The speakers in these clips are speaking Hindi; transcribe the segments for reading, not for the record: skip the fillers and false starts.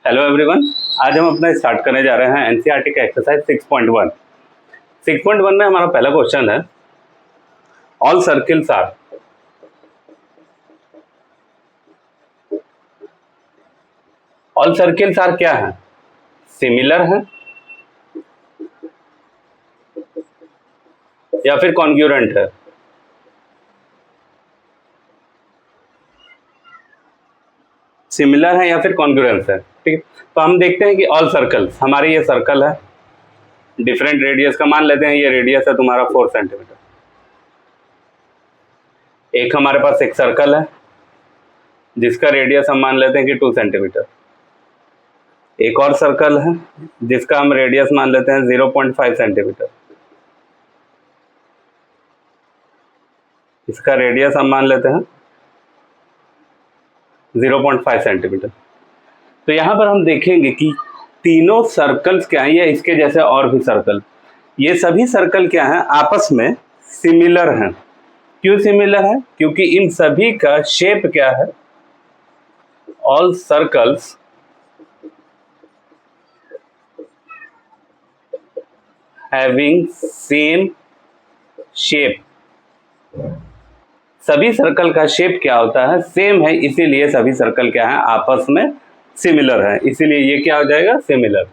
हेलो एवरीवन, आज हम अपना स्टार्ट करने जा रहे हैं एनसीईआरटी का एक्सरसाइज 6.1। 6.1 में हमारा पहला क्वेश्चन है ऑल सर्किल्स आर क्या है? सिमिलर है या फिर कॉन्ग्रुएंट है? सिमिलर है या फिर कॉन्ग्रुएंस है। ठीक है, तो हम देखते हैं कि ऑल सर्कल्स, हमारी ये सर्कल है डिफरेंट रेडियस का, मान लेते हैं ये रेडियस है तुम्हारा 4 सेंटीमीटर। एक हमारे पास एक सर्कल है जिसका रेडियस हम मान लेते हैं कि 2 सेंटीमीटर। एक और सर्कल है जिसका हम रेडियस मान लेते हैं 0.5 सेंटीमीटर। इसका रेडियस हम मान लेते हैं 0.5 सेंटीमीटर। तो यहाँ पर हम देखेंगे कि तीनों सर्कल्स क्या हैं, या इसके जैसे और भी सर्कल, ये सभी सर्कल क्या हैं, आपस में सिमिलर हैं। क्यों सिमिलर है? क्योंकि इन सभी का शेप क्या है, all circles having same shape. सभी सर्कल का शेप क्या होता है, सेम है, इसीलिए सभी सर्कल क्या है, आपस में सिमिलर है, इसीलिए ये क्या हो जाएगा, सिमिलर।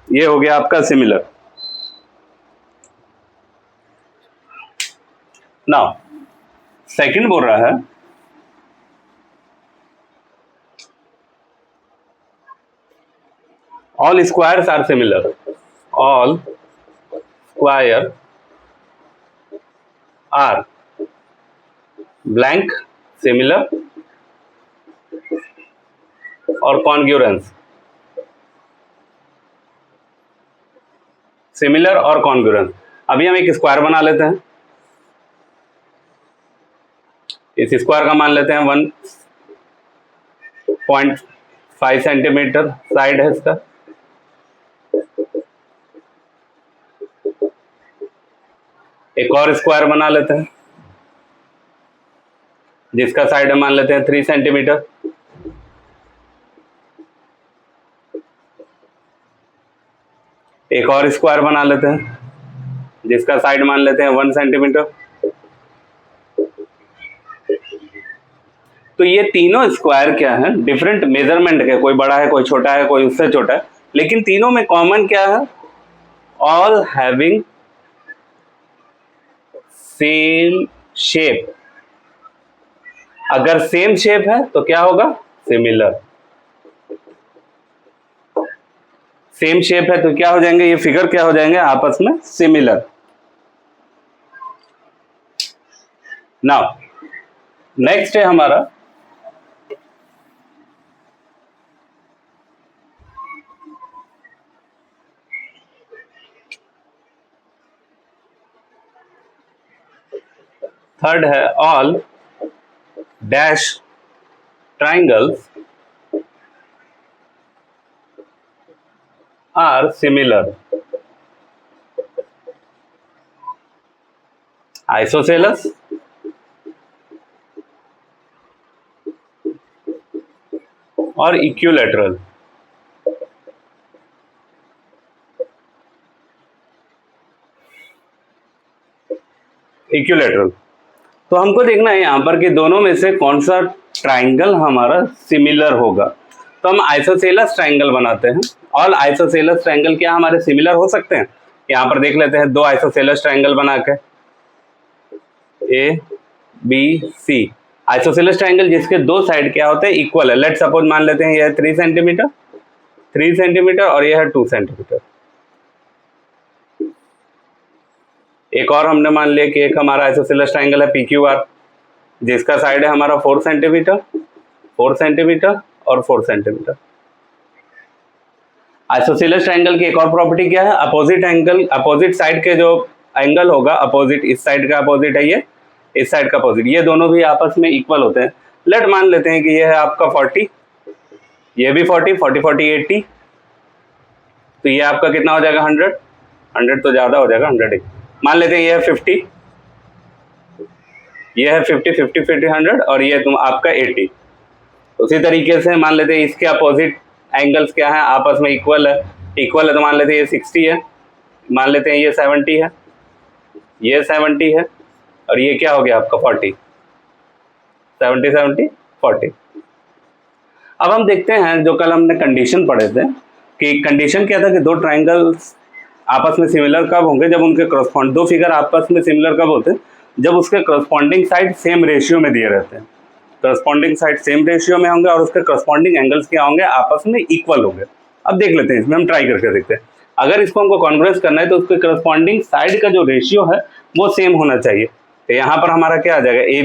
ये हो गया आपका सिमिलर। नाउ सेकंड बोल रहा है all squares are similar. All square are blank similar और कॉन्ग्रुएंस। सिमिलर और कॉन्ग्रुएंस। अभी हम एक स्क्वायर बना लेते हैं। इस स्क्वायर का मान लेते हैं 1.5 सेंटीमीटर साइड है इसका। एक और स्क्वायर बना लेते हैं जिसका साइड मान लेते हैं 3 सेंटीमीटर। एक और स्क्वायर बना लेते हैं जिसका साइड मान लेते हैं 1 सेंटीमीटर। तो ये तीनों स्क्वायर क्या है, डिफरेंट मेजरमेंट के, कोई बड़ा है, कोई छोटा है, कोई उससे छोटा है, लेकिन तीनों में कॉमन क्या है, ऑल हैविंग सेम शेप। अगर सेम शेप है तो क्या होगा, सिमिलर। सेम शेप है तो क्या हो जाएंगे, ये फिगर क्या हो जाएंगे, आपस में सिमिलर। नाउ नेक्स्ट है हमारा थर्ड है all dash triangles are similar. Isosceles और इक्विलैटरल। इक्विलैटरल तो हमको देखना है यहाँ पर कि दोनों में से कौन सा ट्राइंगल हमारा सिमिलर होगा। तो हम आइसोसेलस ट्राइंगल बनाते हैं। ऑल आइसोसेलस ट्राइंगल क्या हमारे सिमिलर हो सकते हैं? यहाँ पर देख लेते हैं, दो आइसोसेलस ट्राइंगल बना के A B C. Isosceles triangle जिसके दो साइड क्या होते हैं, इक्वल है। लेट सपोज मान लेते हैं यह 3 सेंटीमीटर और यह है 2 सेंटीमीटर। एक और हमने मान लिया कि एक हमारा आइसोसेलस ट्राइंगल है PQR जिसका साइड है हमारा 4 सेंटीमीटर और 4 सेंटीमीटर। आइसोसेलस ट्राइंगल की एक और प्रॉपर्टी क्या है, अपोजिट एंगल, अपोजिट साइड के जो एंगल होगा, अपोजिट, इस साइड का अपोजिट है ये, इस साइड का अपोजिट, ये दोनों भी आपस में इक्वल होते हैं। लेट मान लेते हैं कि ये है आपका 40, ये भी 40, 80, तो ये आपका कितना हो जाएगा, 100 तो ज्यादा हो जाएगा, 100 मान लेते हैं। ये है 50, ये है 50, 100 और ये तुम आपका 80। उसी तरीके से मान लेते हैं इसके अपोजिट एंगल्स क्या है, आपस में इक्वल है तो मान लेते हैं ये 60 है, मान लेते हैं ये 70 है, ये 70 है, और ये क्या हो गया आपका 40, 70 70 40। अब हम देखते हैं जो कल हमने कंडीशन पढ़े थे कि कंडीशन क्या था कि दो ट्राइंगल्स आपस में सिमिलर कब होंगे, जब उनके करस्पॉन्ड दो फिगर आपस में सिमिलर कब होते हैं, जब उसके करस्पॉन्डिंग साइड सेम रेशियो में दिए रहते हैं। करस्पॉन्डिंग साइड सेम रेशियो में होंगे और उसके करस्पॉन्डिंग एंगल्स क्या होंगे, आपस में इक्वल होंगे। अब देख लेते हैं, इसमें हम ट्राई करके देखते हैं। अगर इसको हमको कॉन्ग्रुएंस करना है तो उसके करस्पॉन्डिंग साइड का जो रेशियो है वो सेम होना चाहिए। तो यहाँ पर हमारा क्या आ जाएगा, ए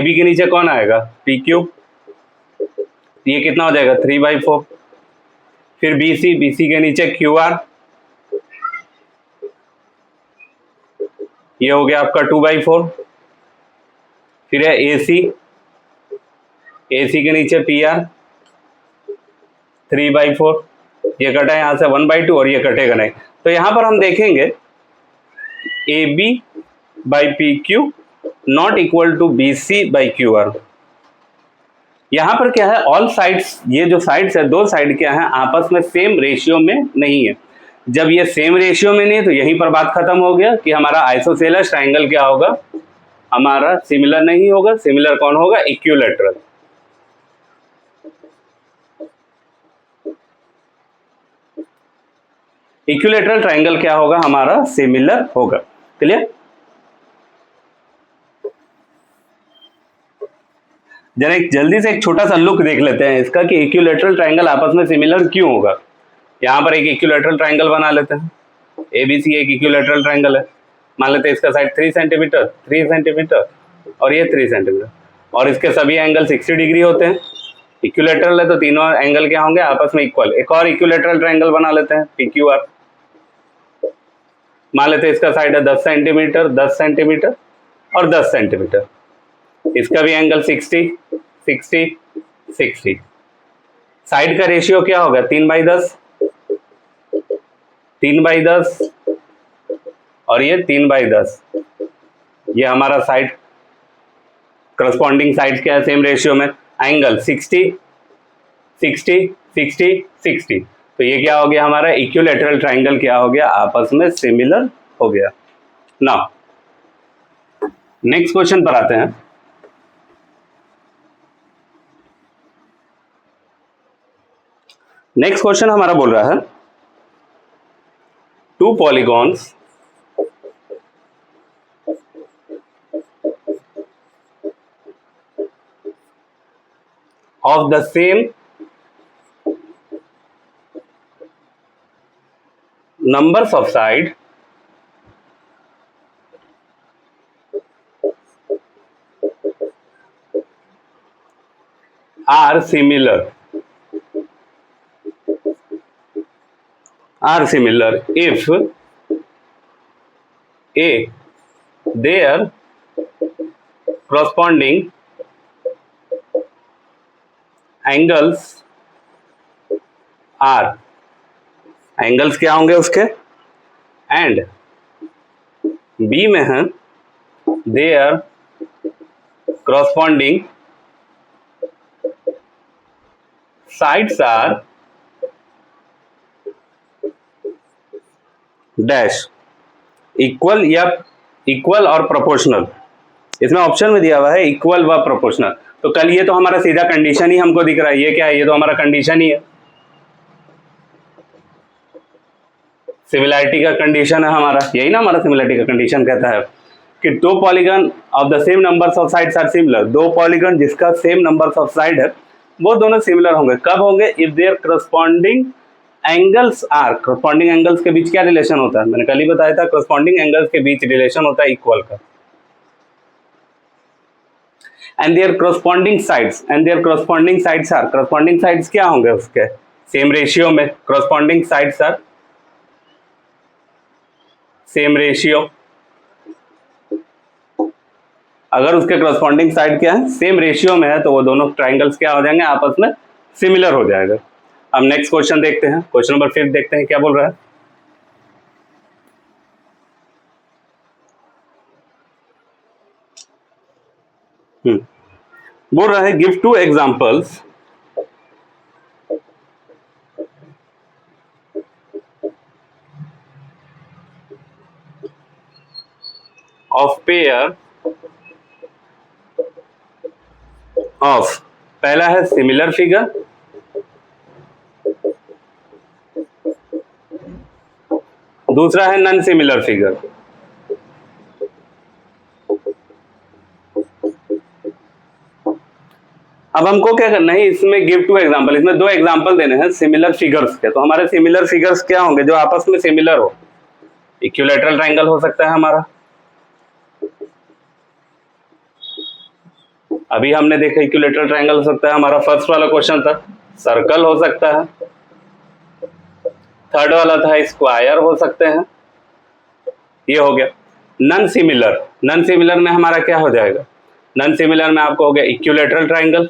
बी के नीचे कौन आएगा, पी क्यू, ये कितना हो जाएगा 3/4। फिर बी सी के नीचे क्यू आर, ये हो गया आपका 2/4। फिर है ए सी के नीचे पी आर 3/4, ये कटा यहाँ से 1/2 और ये कटेगा नहीं। तो यहाँ पर हम देखेंगे A B by P Q not equal to B C by Q R. यहाँ पर क्या है, ऑल साइड्स, ये जो साइड्स है दो साइड क्या है आपस में सेम रेशियो में नहीं है। जब ये सेम रेशियो में नहीं है तो यहीं पर बात खत्म हो गया कि हमारा आइसोसेलेस ट्राइंगल क्या होगा, हमारा सिमिलर नहीं होगा। सिमिलर कौन होगा, इक्विलैटरल। इक्विलैटरल ट्राइंगल क्या होगा, हमारा सिमिलर होगा। क्लियर। जरा एक जल्दी से एक छोटा सा लुक देख लेते हैं इसका कि इक्विलैटरल ट्राइंगल आपस में सिमिलर क्यों होगा। यहाँ पर एक इक्विलैटरल ट्राइंगल बना लेते हैं, एबीसी एक इक्विलैटरल ट्राइंगल है, मान लेते हैं इसका साइड 3 सेंटीमीटर 3 सेंटीमीटर और ये 3 सेंटीमीटर, और इसके सभी एंगल 60 डिग्री होते हैं। इक्विलैटरल है तो तीनों एंगल क्या होंगे, आपस में इक्वल। एक और इक्विलैटरल ट्राइंगल बना लेते हैं, पी क्यू आर, मान लेते हैं इसका साइड है 10 सेंटीमीटर 10 सेंटीमीटर और 10 सेंटीमीटर, इसका भी एंगल 60 60 60। साइड का रेशियो क्या होगा, 3/10 3/10 और ये 3/10। ये हमारा साइड करस्पॉन्डिंग साइड क्या है, सेम रेशियो में, एंगल 60 60 60 60। तो ये क्या हो गया, हमारा इक्विलैटरल ट्राइंगल क्या हो गया, आपस में सिमिलर हो गया। नाउ नेक्स्ट क्वेश्चन पर आते हैं। नेक्स्ट क्वेश्चन हमारा बोल रहा है, two polygons of the same numbers of side are similar if a their corresponding angles are, angles क्या होंगे उसके, एंड बी में है there corresponding sides are dash, equal या इक्वल और प्रोपोर्शनल। इसमें ऑप्शन में दिया हुआ है इक्वल व प्रोपोर्शनल। तो कल ये तो हमारा सीधा कंडीशन ही हमको दिख रहा है, ये क्या है, ये तो हमारा कंडीशन ही है, सिमिलैरिटी का कंडीशन है हमारा, यही ना हमारा सिमिलैरिटी का कंडीशन कहता है कि दो polygon of the same numbers of sides are similar. दो पॉलीगन जिसका सेम नंबर्स ऑफ साइड है वो दोनों सिमिलर होंगे, कब होंगे, if there corresponding angles are, corresponding angles के बीच क्या रिलेशन होता है, मैंने कल ही बताया था, करस्पॉन्डिंग एंगल्स के बीच रिलेशन होता है इक्वल का। And there corresponding sides are, corresponding sides क्या होंगे उसके, सेम रेशियो में, corresponding sides are same ratio. अगर उसके करस्पॉन्डिंग साइड क्या है, सेम रेशियो में है, तो वो दोनों ट्राइंगल्स क्या हो जाएंगे, आपस में सिमिलर हो जाएगा। अब नेक्स्ट क्वेश्चन देखते हैं, क्वेश्चन नंबर 5 देखते हैं क्या बोल रहा है। बोल रहा है give 2 examples of pair of, पहला है सिमिलर फिगर, दूसरा है नॉन सिमिलर फिगर। अब हमको क्या करना है, इसमें गिव 2 एग्जांपल, इसमें 2 एग्जांपल देने हैं सिमिलर फिगर्स के। तो हमारे सिमिलर फिगर्स क्या होंगे जो आपस में सिमिलर हो? इक्विलैटरल ट्रायंगल हो सकता है हमारा, अभी हमने देखा इक्विलैटरल ट्रायंगल हो सकता है हमारा, फर्स्ट वाला क्वेश्चन था। सर्कल हो सकता है, थर्ड वाला था स्क्वायर हो सकते हैं, ये हो गया। नॉन सिमिलर, नॉन सिमिलर में हमारा क्या हो जाएगा? नॉन सिमिलर में आपको हो गया equilateral triangle,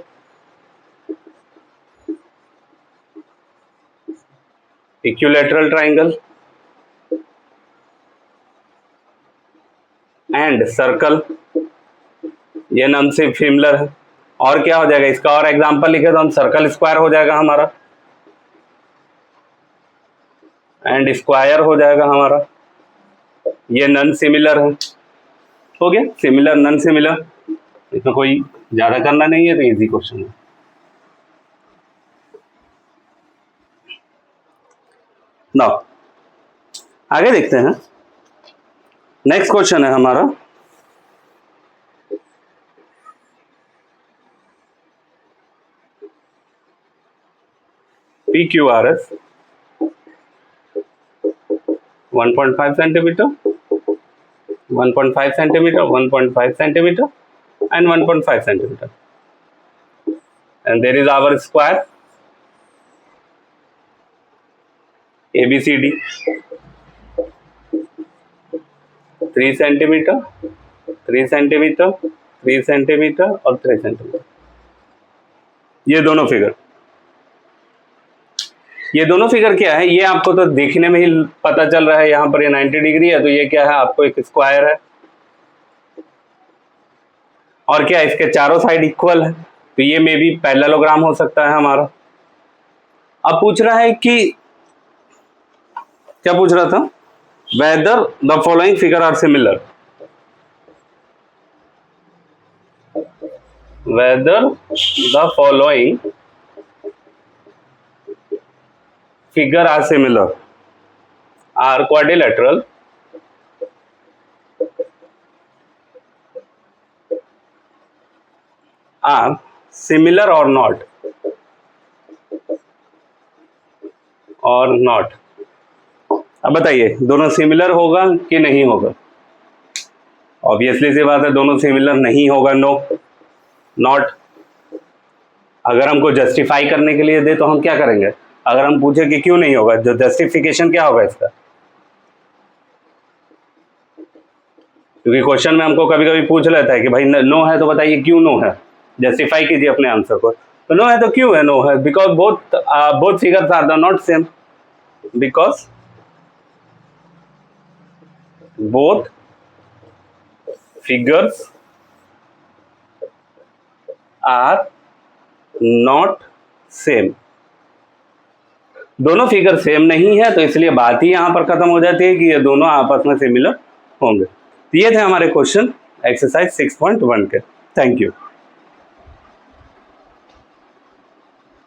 equilateral triangle and circle, ये नॉन सिमिलर है। और क्या हो जाएगा इसका, और एग्जांपल लिखे तो हम सर्कल स्क्वायर हो जाएगा हमारा, एंड स्क्वायर हो जाएगा हमारा, ये नॉन सिमिलर है। हो गया सिमिलर नॉन सिमिलर, इसमें कोई ज्यादा करना नहीं है, तो इजी क्वेश्चन है। नाउ आगे देखते हैं, नेक्स्ट क्वेश्चन है हमारा PQRS 1.5 centimeter, 1.5 centimeter, 1.5 centimeter and 1.5 centimeter, and there is our square ABCD 3 centimeter, 3 centimeter, 3 centimeter और 3 centimeter। ये दोनों फिगर, ये दोनों फिगर क्या है, ये आपको तो देखने में ही पता चल रहा है, यहाँ पर ये 90 डिग्री है, तो ये क्या है आपको एक स्क्वायर है, और क्या इसके चारों साइड इक्वल है, तो ये मे बी पैरेललोग्राम हो सकता है हमारा। अब पूछ रहा है कि क्या पूछ रहा था, whether the following figure are similar, whether the following figure are similar, are quadrilateral, are similar or not, or not। अब बताइए दोनों सिमिलर होगा कि नहीं होगा? ऑब्वियसली सी बात है दोनों सिमिलर नहीं होगा, नो नॉट। अगर हमको जस्टिफाई करने के लिए दे तो हम क्या करेंगे, अगर हम पूछे कि क्यों नहीं होगा, जो जस्टिफिकेशन क्या होगा इसका, क्योंकि क्वेश्चन में हमको कभी कभी पूछ लेता है कि भाई नो है तो बताइए क्यों नो है, जस्टिफाई कीजिए अपने आंसर को। तो नो है तो क्यों है नो है, because both figures are not same, because both figures are not same, दोनों फिगर सेम नहीं है, तो इसलिए बात ही यहां पर खत्म हो जाती है कि ये दोनों आपस में सिमिलर होंगे। तो ये थे हमारे क्वेश्चन एक्सरसाइज 6.1 के। Thank you.